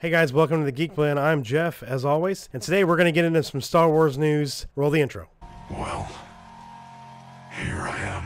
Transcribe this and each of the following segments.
Hey guys, welcome to the Geek Blend. I'm Jeff, as always, and today we're going to get into some Star Wars news. Roll the intro. Well, here I am.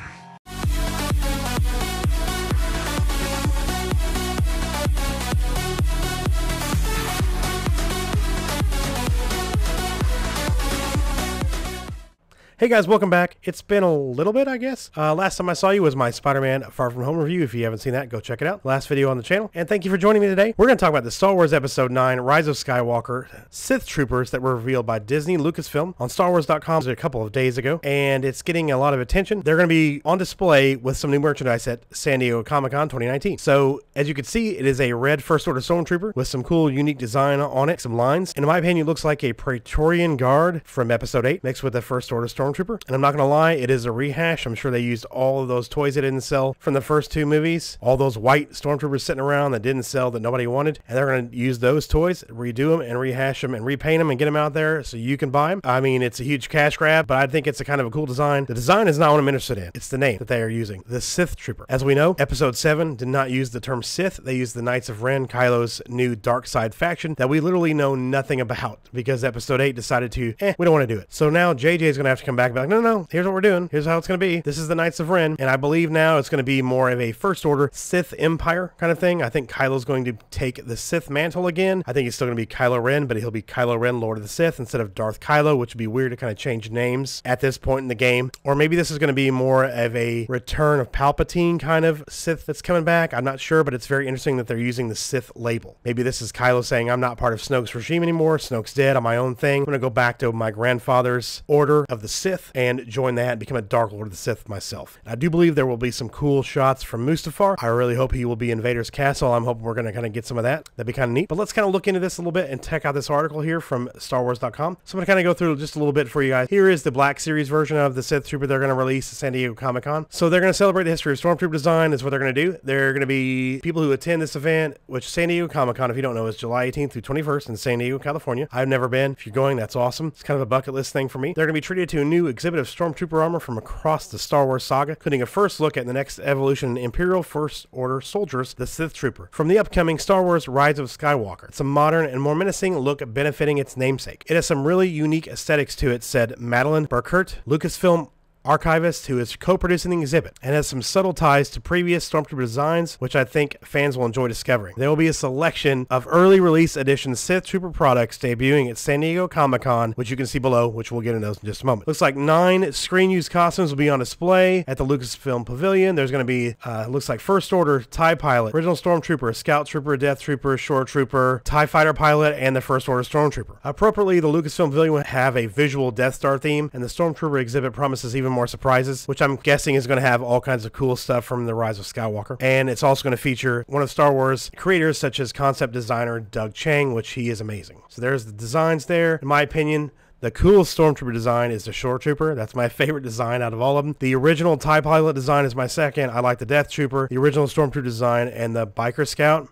Hey guys, welcome back. It's been a little bit, I guess. Last time I saw you was my Spider-Man Far From Home review. If you haven't seen that, go check it out. Last video on the channel. And thank you for joining me today. We're going to talk about the Star Wars Episode 9, Rise of Skywalker, Sith Troopers that were revealed by Disney Lucasfilm on StarWars.com a couple of days ago. And it's getting a lot of attention. They're going to be on display with some new merchandise at San Diego Comic-Con 2019. So, as you can see, it is a red First Order Stormtrooper with some cool, unique design on it, some lines. And in my opinion, it looks like a Praetorian Guard from Episode 8 mixed with a First Order Stormtrooper. And I'm not going to lie, it is a rehash. I'm sure they used all of those toys that didn't sell from the first two movies. All those white Stormtroopers sitting around that didn't sell that nobody wanted. And they're going to use those toys, redo them and rehash them and repaint them and get them out there so you can buy them. I mean, it's a huge cash grab, but I think it's a kind of a cool design. The design is not what I'm interested in. It's the name that they are using. The Sith Trooper. As we know, Episode 7 did not use the term Sith. They used the Knights of Ren, Kylo's new dark side faction that we literally know nothing about because Episode 8 decided to, we don't want to do it. So now JJ is going to have to come back and be like, no, here's what we're doing. Here's how it's going to be. This is the Knights of Ren, and I believe now it's going to be more of a First Order Sith Empire kind of thing. I think Kylo's going to take the Sith mantle again. I think he's still going to be Kylo Ren, but he'll be Kylo Ren, Lord of the Sith, instead of Darth Kylo, which would be weird to kind of change names at this point in the game. Or maybe this is going to be more of a return of Palpatine kind of Sith that's coming back. I'm not sure, but it's very interesting that they're using the Sith label. Maybe this is Kylo saying, I'm not part of Snoke's regime anymore. Snoke's dead. I'm my own thing. I'm going to go back to my grandfather's order of the Sith and join that and become a Dark Lord of the Sith myself. I do believe there will be some cool shots from Mustafar. I really hope he will be in Vader's castle. I'm hoping we're going to kind of get some of that. That'd be kind of neat. But let's kind of look into this a little bit and check out this article here from StarWars.com. So I'm going to kind of go through just a little bit for you guys. Here is the Black Series version of the Sith Trooper they're going to release at San Diego Comic-Con. So they're going to celebrate the history of Stormtrooper design is what they're going to do. They're going to be people who attend this event, which San Diego Comic-Con, if you don't know, is July 18th through 21st in San Diego, California. I've never been. If you're going, that's awesome. It's kind of a bucket list thing for me. They're going to be treated to a new exhibit of Stormtrooper armor from across the Star Wars saga, including a first look at the next evolution in Imperial First Order soldiers, the Sith Trooper, from the upcoming Star Wars Rise of Skywalker. It's a modern and more menacing look benefiting its namesake. It has some really unique aesthetics to it, said Madeline Burkert, Lucasfilm archivist who is co-producing the exhibit, and has some subtle ties to previous Stormtrooper designs, which I think fans will enjoy discovering. There will be a selection of early release edition Sith Trooper products debuting at San Diego Comic-Con, which you can see below, which we'll get into those in just a moment. Looks like 9 screen-used costumes will be on display at the Lucasfilm Pavilion. There's going to be, looks like First Order, TIE Pilot, Original Stormtrooper, Scout Trooper, Death Trooper, Shore Trooper, TIE Fighter Pilot, and the First Order Stormtrooper. Appropriately, the Lucasfilm Pavilion will have a visual Death Star theme, and the Stormtrooper exhibit promises even more surprises, which I'm guessing is going to have all kinds of cool stuff from the Rise of Skywalker. And it's also going to feature one of Star Wars creators, such as concept designer Doug Chang, which he is amazing. So there's the designs there. In my opinion, the coolest Stormtrooper design is the Shore Trooper. That's my favorite design out of all of them. The original TIE Pilot design is my second. I like the Death Trooper, the original Stormtrooper design, and the Biker Scout.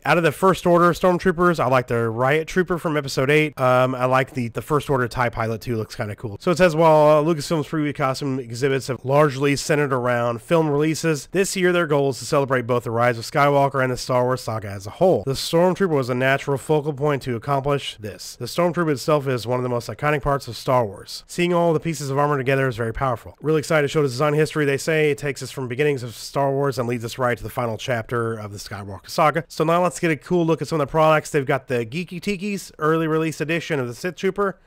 Out of the First Order Stormtroopers, I like the Riot Trooper from Episode 8. I like the First Order TIE Pilot too. Looks kind of cool. So it says, while Lucasfilm's previous costume exhibits have largely centered around film releases, this year their goal is to celebrate both the Rise of Skywalker and the Star Wars saga as a whole. The Stormtrooper was a natural focal point to accomplish this. The Stormtrooper itself is one of the most iconic parts of Star Wars. Seeing all the pieces of armor together is very powerful. Really excited to show the design history. They say it takes us from beginnings of Star Wars and leads us right to the final chapter of the Skywalker saga. So now let's get a cool look at some of the products. They've got the Geeky Tiki's early release edition of the Sith Trooper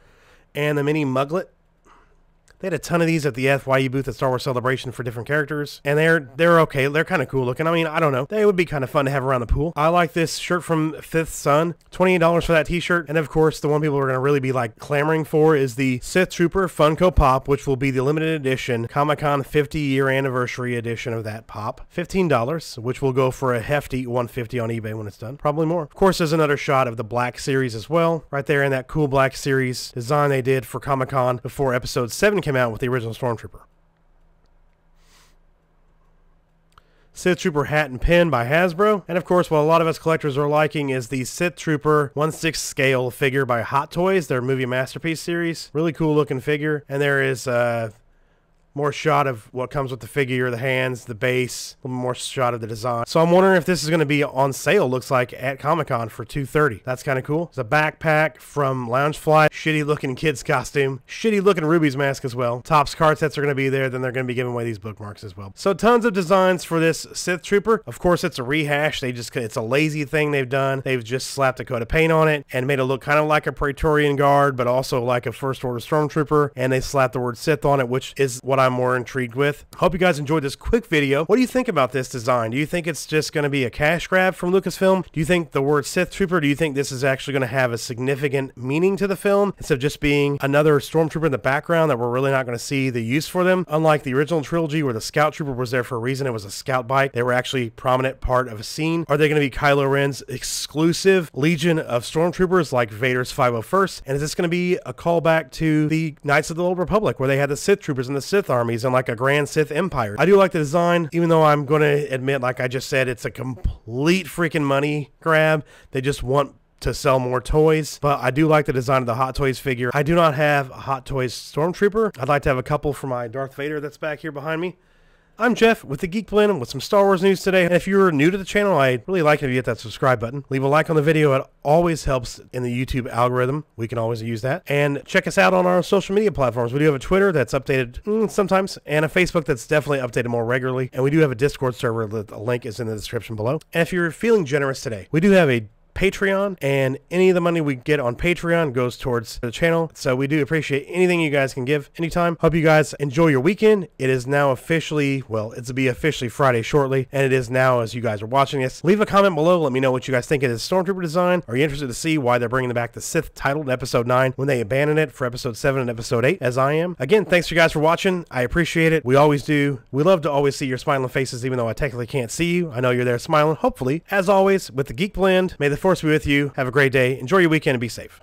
and the mini Muglet. They had a ton of these at the FYE booth at Star Wars Celebration for different characters, and they're okay. They're kind of cool looking. I mean, I don't know. They would be kind of fun to have around the pool. I like this shirt from Fifth Son. $28 for that t-shirt. And of course, the one people are going to really be like clamoring for is the Sith Trooper Funko Pop, which will be the limited edition Comic-Con 50-year anniversary edition of that pop. $15, which will go for a hefty $150 on eBay when it's done. Probably more. Of course, there's another shot of the Black Series as well, right there in that cool Black Series design they did for Comic-Con before Episode 7 came out with the original Stormtrooper. Sith Trooper hat and pin by Hasbro. And of course, what a lot of us collectors are liking is the Sith Trooper 1/6 scale figure by Hot Toys, their movie masterpiece series. Really cool looking figure. And there is more shot of what comes with the figure, the hands, the base, a little more shot of the design. So I'm wondering if this is going to be on sale, looks like, at Comic-Con for $230. That's kind of cool. It's a backpack from Loungefly, shitty looking kid's costume, shitty looking Ruby's mask as well. Topps card sets are going to be there, then they're going to be giving away these bookmarks as well. So tons of designs for this Sith Trooper. Of course, it's a rehash. It's a lazy thing they've done. They've just slapped a coat of paint on it and made it look kind of like a Praetorian Guard, but also like a First Order Stormtrooper, and they slapped the word Sith on it, which is what I'm more intrigued with. Hope you guys enjoyed this quick video. What do you think about this design? Do you think it's just going to be a cash grab from Lucasfilm? Do you think the word Sith Trooper, do you think this is actually going to have a significant meaning to the film instead of just being another Stormtrooper in the background that we're really not going to see the use for them? Unlike the original trilogy where the Scout Trooper was there for a reason, it was a scout bike. They were actually a prominent part of a scene. Are they going to be Kylo Ren's exclusive legion of Stormtroopers like Vader's 501st? And is this going to be a callback to the Knights of the Old Republic where they had the Sith Troopers and the Sith armies and like a grand Sith empire? I do like the design, even though I'm going to admit, like I just said, it's a complete freaking money grab. They just want to sell more toys, but I do like the design of the Hot Toys figure. I do not have a Hot Toys Stormtrooper. I'd like to have a couple for my Darth Vader that's back here behind me. I'm Jeff with the Geek Blend with some Star Wars news today. And if you're new to the channel, I'd really like it if you hit that subscribe button. Leave a like on the video. It always helps in the YouTube algorithm. We can always use that. And check us out on our social media platforms. We do have a Twitter that's updated sometimes, and a Facebook that's definitely updated more regularly. And we do have a Discord server. The link is in the description below. And if you're feeling generous today, we do have a Patreon, and any of the money we get on Patreon goes towards the channel. So we do appreciate anything you guys can give anytime. Hope you guys enjoy your weekend. It is now officially, well, it's to be officially Friday shortly, and it is now as you guys are watching this. Leave a comment below. Let me know what you guys think of this Stormtrooper design. Are you interested to see why they're bringing back the Sith title in Episode 9 when they abandoned it for Episode 7 and Episode 8, as I am? Again, thanks you guys for watching. I appreciate it. We always do. We love to always see your smiling faces, even though I technically can't see you. I know you're there smiling, hopefully. As always, with the Geek Blend, may the Force be with you. Have a great day. Enjoy your weekend and be safe.